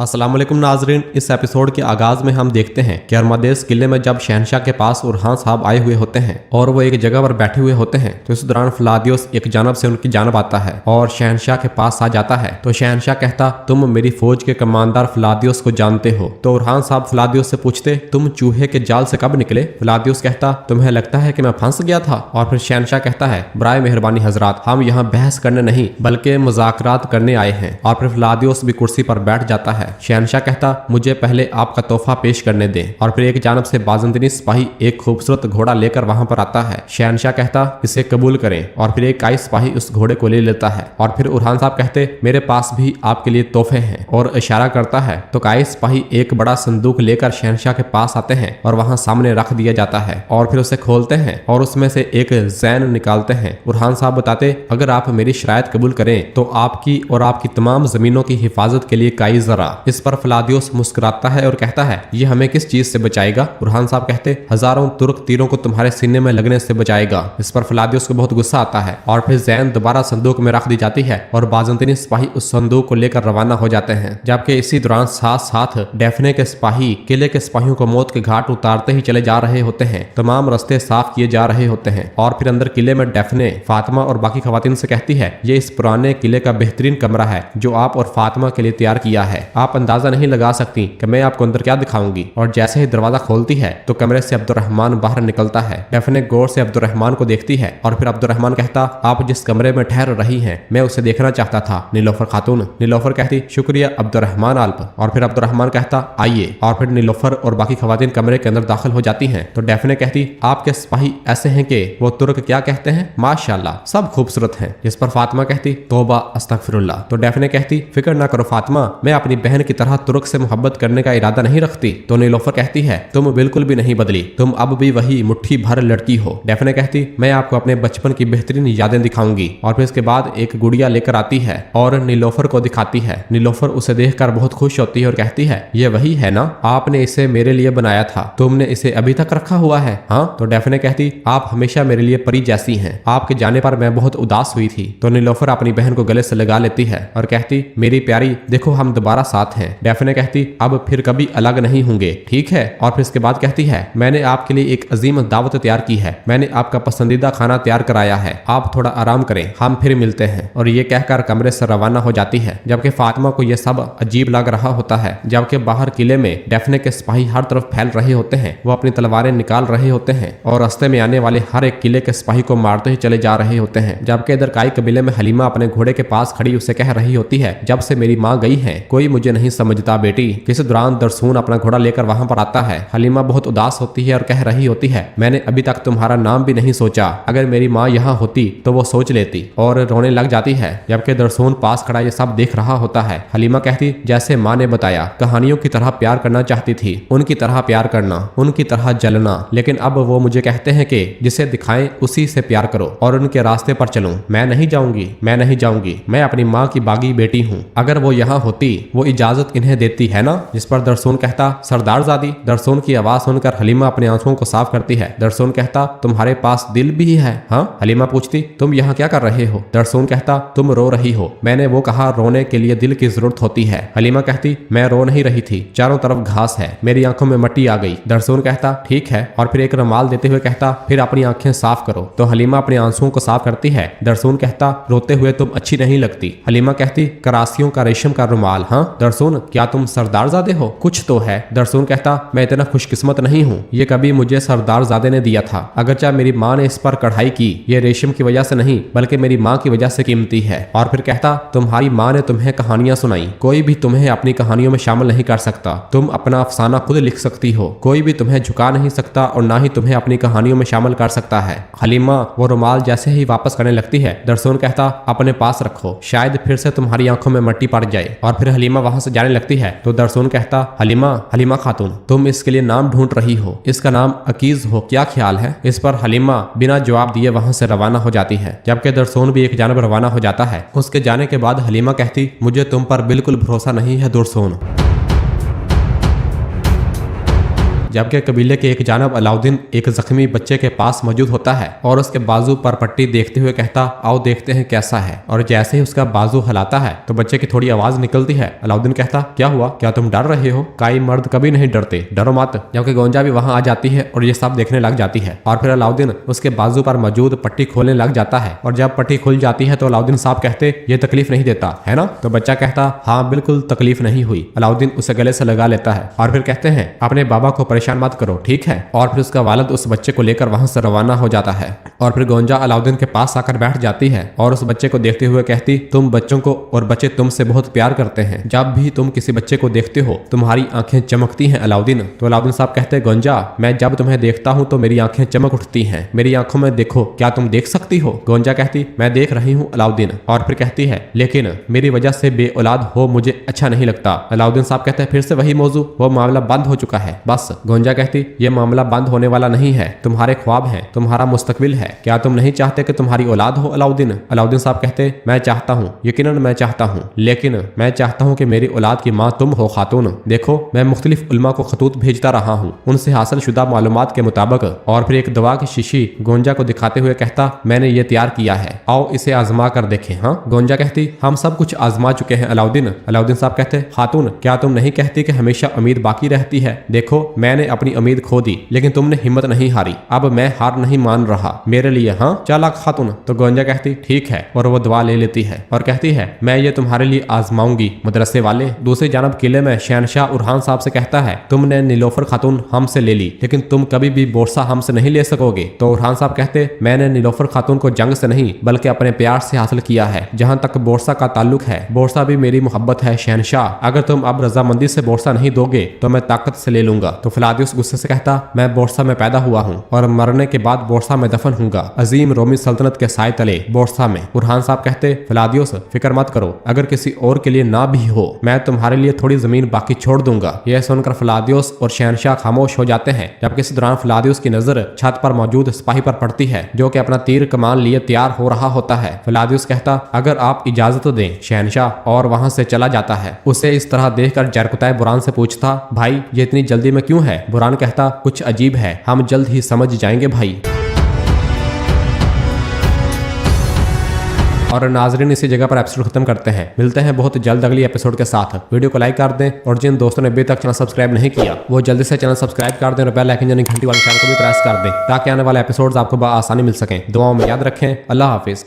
अस्सलाम वालेकुम नाजरीन, इस एपिसोड के आगाज में हम देखते हैं कि अरमादेस किले में जब शहनशाह के पास उरहान साहब आए हुए होते हैं और वो एक जगह पर बैठे हुए होते हैं तो इस दौरान फ्लादियोस एक जानब से उनकी जानब आता है और शहनशाह के पास आ जाता है। तो शहनशाह कहता, तुम मेरी फौज के कमांडर फ्लादियोस को जानते हो? तो उरहान साहब फ्लादियोस से पूछते, तुम चूहे के जाल से कब निकले? फ्लादियोस कहता, तुम्हें लगता है कि मैं फंस गया था? और फिर शहनशाह कहता है, बराए मेहरबानी हजरात, हम यहाँ बहस करने नहीं बल्कि मुज़ाकरात करने आए हैं। और फिर फ्लादियोस भी कुर्सी पर बैठ जाता है। शहनशाह कहता, मुझे पहले आपका तोहफा पेश करने दें। और फिर एक जानब से बाज़ंतीनी सिपाही एक खूबसूरत घोड़ा लेकर वहां पर आता है। शहनशाह कहता, इसे कबूल करें। और फिर एक काई सिपाही उस घोड़े को ले लेता है। और फिर उरहान साहब कहते, मेरे पास भी आपके लिए तोहफे हैं, और इशारा करता है। तो काई सिपाही एक बड़ा संदूक लेकर शहनशाह के पास आते हैं और वहां सामने रख दिया जाता है। और फिर उसे खोलते हैं और उसमें से एक जैन निकालते हैं। उरहान साहब बताते, अगर आप मेरी शरायत कबूल करें तो आपकी और आपकी तमाम जमीनों की हिफाजत के लिए काई जरा। इस पर फ्लादियोस मुस्कुराता है और कहता है, ये हमें किस चीज से बचाएगा? उरहान साहब कहते, हजारों तुर्क तीरों को तुम्हारे सीने में लगने से बचाएगा। इस पर फ्लादियोस को बहुत गुस्सा आता है और फिर जैन दोबारा संदूक में रख दी जाती है और बाज़ंतीनी सिपाही उस संदूक को लेकर रवाना हो जाते हैं। जबकि इसी दौरान साथ साथ डेफने के सिपाही किले के सिपाहियों को मौत के घाट उतारते ही चले जा रहे होते हैं। तमाम रास्ते साफ किए जा रहे होते हैं। और फिर अंदर किले में डेफने फातिमा और बाकी खवातीन से कहती है, ये इस पुराने किले का बेहतरीन कमरा है जो आप और फातिमा के लिए तैयार किया है। आप अंदाजा नहीं लगा सकती कि मैं आपको अंदर क्या दिखाऊंगी। और जैसे ही दरवाजा खोलती है तो कमरे से अब्दुर्रहमान बाहर निकलता है। डेफने गौर से अब्दुर्रहमान को देखती है और फिर अब्दुर्रहमान कहता, आप जिस कमरे में ठहर रही हैं मैं उसे देखना चाहता था नीलोफर खातून। नीलोफर कहती, शुक्रिया अब्दुर्रहमान आल्प। और फिर अब्दुर्रहमान कहता, आइए। और फिर नीलोफर और बाकी खवातीन कमरे के अंदर दाखिल हो जाती हैं। तो डेफने कहती, आपके सिपाही ऐसे हैं कि वो तुर्क क्या कहते हैं, माशाल्लाह सब खूबसूरत हैं। जिस पर फातिमा कहती, तौबा अस्तगफिरुल्लाह। तो डेफने कहती, फिक्र ना करो फातिमा, मैं अपनी बहन की तरह तुर्क से मोहब्बत करने का इरादा नहीं रखती। तो नीलोफर कहती है, तुम बिल्कुल भी नहीं बदली, तुम अब भी वही मुट्ठी भर लड़की हो। डेफने कहती, मैं आपको अपने बचपन की बेहतरीन यादें दिखाऊंगी। और फिर इसके बाद एक गुड़िया लेकर आती है और नीलोफर को दिखाती है। नीलोफर उसे देखकर बहुत खुश होती है और कहती है, ये वही है ना, आपने इसे मेरे लिए बनाया था, तुमने इसे अभी तक रखा हुआ है? हाँ। तो डेफने कहती, आप हमेशा मेरे लिए परी जैसी हैं, आपके जाने पर मैं बहुत उदास हुई थी। तो नीलोफर अपनी बहन को गले से लगा लेती है और कहती, मेरी प्यारी देखो हम दोबारा साथ हैं। डेफने कहती, अब फिर कभी अलग नहीं होंगे, ठीक है? और फिर इसके बाद कहती है, मैंने आपके लिए एक अजीम दावत तैयार की है, मैंने आपका पसंदीदा खाना तैयार कराया है, आप थोड़ा आराम करें, हम फिर मिलते हैं। और ये कहकर कमरे से रवाना हो जाती है। जबकि फातिमा को यह सब अजीब लग रहा होता है। जबकि बाहर किले में डेफने के सिपाही हर तरफ फैल रहे होते हैं, वो अपनी तलवारें निकाल रहे होते हैं और रास्ते में आने वाले हर एक किले के सिपाही को मारते ही चले जा रहे होते हैं। जबकि इधर काई कबीले में हलीमा अपने घोड़े के पास खड़ी उसे कह रही होती है, जब से मेरी माँ गई है कोई मुझे नहीं समझता बेटी। किसी दौरान दरसून अपना घोड़ा लेकर वहां पर आता है। हलीमा बहुत उदास होती है और कह रही होती है, मैंने अभी तक तुम्हारा नाम भी नहीं सोचा, अगर मेरी माँ यहाँ होती तो वो सोच लेती। और रोने लग जाती है। जबकि दरसून पास खड़ा ये सब देख रहा होता है। हलीमा कहती, जैसे माँ ने बताया, कहानियों की तरह प्यार करना चाहती थी, उनकी तरह प्यार करना, उनकी तरह जलना, लेकिन अब वो मुझे कहते हैं कि जिसे दिखाएं उसी से प्यार करो और उनके रास्ते पर चलूं। मैं नहीं जाऊंगी, मैं नहीं जाऊंगी, मैं अपनी माँ की बागी बेटी हूँ, अगर वो यहाँ होती वो इजाजत इन्हें देती है ना? जिस पर दरसून कहता, सरदारजादी। दरसून की आवाज सुनकर हलीमा अपनी आंखों को साफ करती है। दरसून कहता, तुम्हारे पास दिल भी है? हाँ। हलीमा पूछती, तुम यहाँ क्या कर रहे हो? दरसून कहता, तुम रो रही हो, मैंने वो कहा रोने के लिए दिल की जरूरत होती है। हलीमा कहती, मैं रो नहीं रही थी, चारों तरफ घास है, मेरी आंखों में मट्टी आ गई। दरसून कहता, ठीक है। और फिर एक रुमाल देते हुए कहता, फिर अपनी आंखें साफ करो। तो हलीमा अपने आंसुओं को साफ करती है। दरसून कहता, रोते हुए तुम अच्छी नहीं लगती। हलीमा कहती, करासियों का रेशम का रुमाल? हाँ। दरसून, क्या तुम सरदारजादे हो? कुछ तो है। दरसून कहता, मैं इतना खुशकिस्मत नहीं हूँ, ये कभी मुझे सरदारजादे ने दिया था, अगरचा मेरी माँ ने इस पर कढ़ाई की, ये रेशम की वजह से नहीं बल्कि मेरी माँ की वजह से कीमती है। और फिर कहता, तुम्हारी माँ ने तुम्हें कहानियां सुनाई, कोई भी तुम्हें अपनी कहानियों में शामिल नहीं कर सकता, तुम अपना अफसाना खुद लिख सकती हो, कोई भी तुम्हें झुका नहीं सकता और ना ही तुम्हें अपनी कहानियों में शामिल कर सकता है। हलीमा वो रुमाल जैसे ही वापस करने लगती है, दरसून कहता, अपने पास रखो, शायद फिर से तुम्हारी आंखों में मट्टी पड़ जाए। और फिर हलीमा वहां से जाने लगती है। तो दरसून कहता, हलीमा खातून, तुम इसके लिए नाम ढूंढ रही हो, इसका नाम अकीज हो, क्या ख्याल है? इस पर हलीमा बिना जवाब दिए वहां से रवाना हो जाती है। जबकि दरसून भी एक जानब रवाना हो जाता है। उसके जाने के बाद हलीमा कहती, मुझे तुम पर बिल्कुल भरोसा नहीं है दरसून। जबकि कबीले के एक जानब अलाउद्दीन एक जख्मी बच्चे के पास मौजूद होता है और उसके बाजू पर पट्टी देखते हुए कहता, आओ देखते हैं कैसा है। और जैसे ही उसका बाजू हिलाता है तो बच्चे की थोड़ी आवाज निकलती है। अलाउद्दीन कहता, क्या हुआ, क्या तुम डर रहे हो? काई मर्द कभी नहीं डरते, डरो मत। जबकि गोंजा भी वहां आ जाती है और ये सब देखने लग जाती है। और फिर अलाउद्दीन उसके बाजू पर मौजूद पट्टी खोलने लग जाता है और जब पट्टी खुल जाती है तो अलाउद्दीन साहब कहते, ये तकलीफ नहीं देता है ना? तो बच्चा कहता, हाँ बिल्कुल तकलीफ नहीं हुई। अलाउद्दीन उसे गले से लगा लेता है और फिर कहते हैं, अपने बाबा को परेशान मत करो, ठीक है? और फिर उसका वालिद उस बच्चे को लेकर वहां से रवाना हो जाता है। और फिर गोंजा अलाउद्दीन के पास आकर बैठ जाती है और उस बच्चे को देखते हुए कहती, तुम बच्चों को और बच्चे तुमसे बहुत प्यार करते हैं। जब भी तुम किसी बच्चे को देखते हो तुम्हारी आंखें चमकती हैं अलाउद्दीन। तो अलाउद्दीन साहब कहते, गोंजा मैं जब तुम्हें देखता हूँ तो मेरी आंखें चमक उठती हैं, मेरी आंखों में देखो, क्या तुम देख सकती हो? गोंजा कहती, मैं देख रही हूँ अलाउद्दीन। और फिर कहती है, लेकिन मेरी वजह से बे औलाद हो मुझे अच्छा नहीं लगता। अलाउद्दीन साहब कहते हैं, फिर से वही मौजू, वो मामला बंद हो चुका है बस। गोंजा कहती, ये मामला बंद होने वाला नहीं है, तुम्हारे ख्वाब हैं, तुम्हारा मुस्तकबिल है, क्या तुम नहीं चाहते कि तुम्हारी औलाद हो अलाउद्दीन? अलाउद्दीन साहब कहते, मैं चाहता हूँ, यकीनन मैं चाहता हूँ, लेकिन मैं चाहता हूँ कि मेरी औलाद की माँ तुम हो खातून। देखो मैं मुख्तलिफ उलमा को खतूत भेजता रहा हूँ, उनसे हासिल शुदा मालूमात के मुताबिक। और फिर एक दवा की शीशी गोंजा को दिखाते हुए कहता, मैंने ये तैयार किया है, आओ इसे आजमा कर देखें। हाँ? गोंजा कहती, हम सब कुछ आजमा चुके हैं अलाउद्दीन। अलाउद्दीन साहब कहते, खातून क्या तुम नहीं कहती कि हमेशा उम्मीद बाकी रहती है? देखो मैंने अपनी उम्मीद खो दी लेकिन तुमने हिम्मत नहीं हारी, अब मैं हार नहीं मान रहा मेरे लिए। हाँ चालाक खातून। तो गोंजा कहती, ठीक है, और वो दवा ले लेती है और कहती है, मैं ये तुम्हारे लिए आजमाऊंगी मदरसे वाले। दूसरी जानब किले में शहनशाह उरहान साहब से कहता है, तुमने नीलोफर खातून हमसे ले ली लेकिन तुम कभी भी बोरसा हमसे नहीं ले सकोगे। तो उरहान साहब कहते, मैंने नीलोफर खातून को जंग से नहीं बल्कि अपने प्यार से हासिल किया है। जहां तक बोरसा का ताल्लुक है, बोरसा भी मेरी मोहब्बत है शहनशाह, अगर तुम अब रजामंदी से बोरसा नहीं दोगे तो मैं ताकत से ले लूंगा। तो फ्लादियुस गुस्से से कहता, मैं बोरसा में पैदा हुआ हूँ और मरने के बाद बोरसा में दफन हूंगा, अजीम रोमी सल्तनत के साए तले बोरसा में। उरहान साहब कहते, फ्लादियुस फिक्र मत करो, अगर किसी और के लिए ना भी हो मैं तुम्हारे लिए थोड़ी जमीन बाकी छोड़ दूंगा। यह सुनकर फ्लादियुस और शहनशाह खामोश हो जाते हैं। जबकि इस दौरान फ्लादियुस की नजर छत पर मौजूद सिपाही पर पड़ती है जो कि अपना तीर कमान लिए तैयार हो रहा होता है। फ्लादियुस कहता, अगर आप इजाजत दें शहनशाह, और वहां से चला जाता है। उसे इस तरह देखकर जरकुताए बुरान से पूछता, भाई ये इतनी जल्दी में क्यों है? बुरान कहता, कुछ अजीब है, हम जल्द ही समझ जाएंगे भाई। और नाजरीन इसी जगह पर एपिसोड खत्म करते हैं, मिलते हैं बहुत जल्द अगली एपिसोड के साथ। वीडियो को लाइक कर दें और जिन दोस्तों ने अभी तक चैनल सब्सक्राइब नहीं किया वो जल्दी से चैनल सब्सक्राइब कर दें और बेल आइकन यानी घंटी वाले निशान को भी प्रेस कर दें ताकि आने वाले एपिसोड्स आपको आसानी मिल सकें। दुआओं में याद रखें। अल्लाह हाफिज।